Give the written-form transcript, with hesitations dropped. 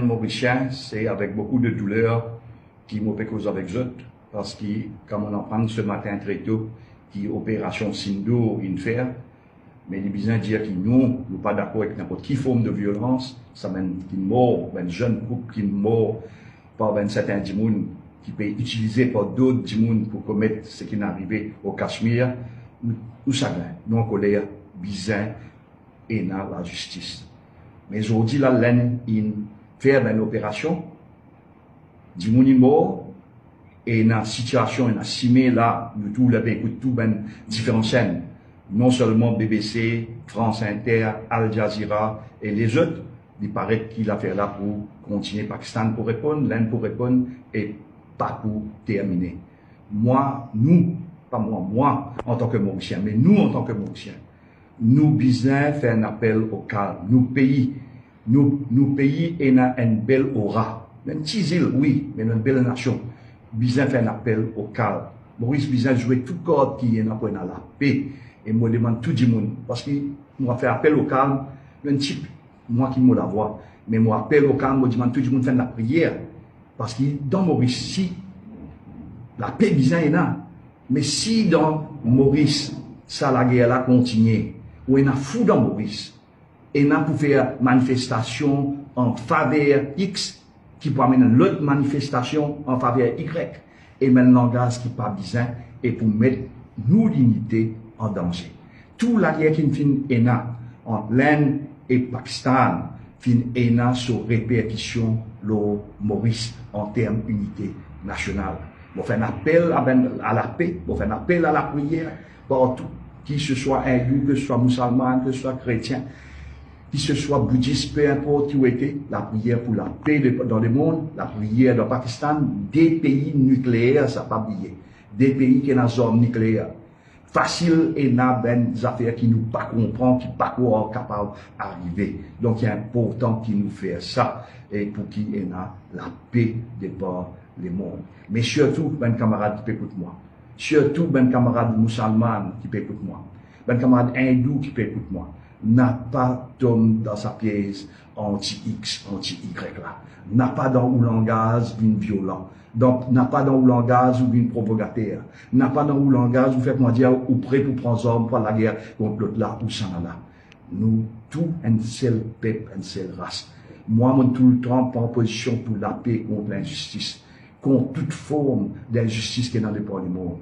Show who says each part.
Speaker 1: Mauricien, c'est avec beaucoup de douleur qui m'ont fait cause avec eux, parce que, comme on en prend ce matin très tôt, qui opération Sindo, une faire, mais les besoins dire que nous pas d'accord avec n'importe quelle forme de violence, ça mène une mort, un jeune couple qui mort par un certain dimoun qui peut utiliser par d'autres dimoun pour commettre ce qui est arrivé au Cachemire. Nous savons, nous en colère, besoin et dans la justice. Mais aujourd'hui, là, il fait une opération, dimoun est mort, et dans la situation, il a simé là, nous tous les pays, tout ben différentes chaînes, non seulement BBC, France Inter, Al Jazeera et les autres, il paraît qu'il a fait là pour continuer Pakistan pour répondre, l'Inde pour répondre et pas pour terminer. Moi, nous, pas moi en tant que Mauricien, mais nous en tant que Mauriciens, nous besoin faire un appel au calme. Nous pays et une belle aura. Une petite île, oui, mais une belle nation. Besoin faire un appel au calme. Maurice besoin jouer tout corps qui est dans la paix. Et moi demande tout le monde. Parce que moi faire appel au calme, un type, moi qui me la vois. Mais moi appel au calme, moi demande tout le monde faire la prière. Parce que dans Maurice, si la paix besoin est là. Mais si dans Maurice, ça la guerre là continue, ou il y a fou dans Maurice, et il a pour faire manifestation en faveur X, qui peut amener l'autre manifestation en faveur Y, et maintenant langage qui pas besoin, et pour mettre nos dignités en danger. Tout la guerre qui finit entre l'Inde et Pakistan, finit sur répercussion le Maurice en termes d'unité nationale. On fait un appel à la paix, on fait un appel à la prière partout, qui ce soit hindou, que ce soit musulman, que ce soit chrétien, qui ce soit bouddhiste, peu importe où était, la prière pour la paix dans le monde, la prière dans le Pakistan, des pays nucléaires, ça pas oublié, des pays qui sont dans la zone nucléaire. Facile et n'a des affaires qui nous pas comprend, qui pas capable d'arriver. Donc il est important qu'il nous fasse ça et pour qu'il y ait la paix de par le monde. Mais surtout, ben camarade qui peut écouter moi. Surtout, ben camarade musulman qui peut écouter moi. Ben camarade hindou qui peut écouter moi. N'a pas d'homme dans sa pièce anti-X, anti-Y là. N'a pas dans le langage d'une violent. Donc, n'a pas dans le langage ou d'une provocateur. N'a pas dans le langage où faites-moi dire ou prêt pour prendre hommes pour la guerre contre l'autre là ou ça là. Nous, tout un seul peuple, une seule race. Moi, mon tout le temps, en position pour la paix contre l'injustice. Contre toute forme d'injustice qui est dans le monde.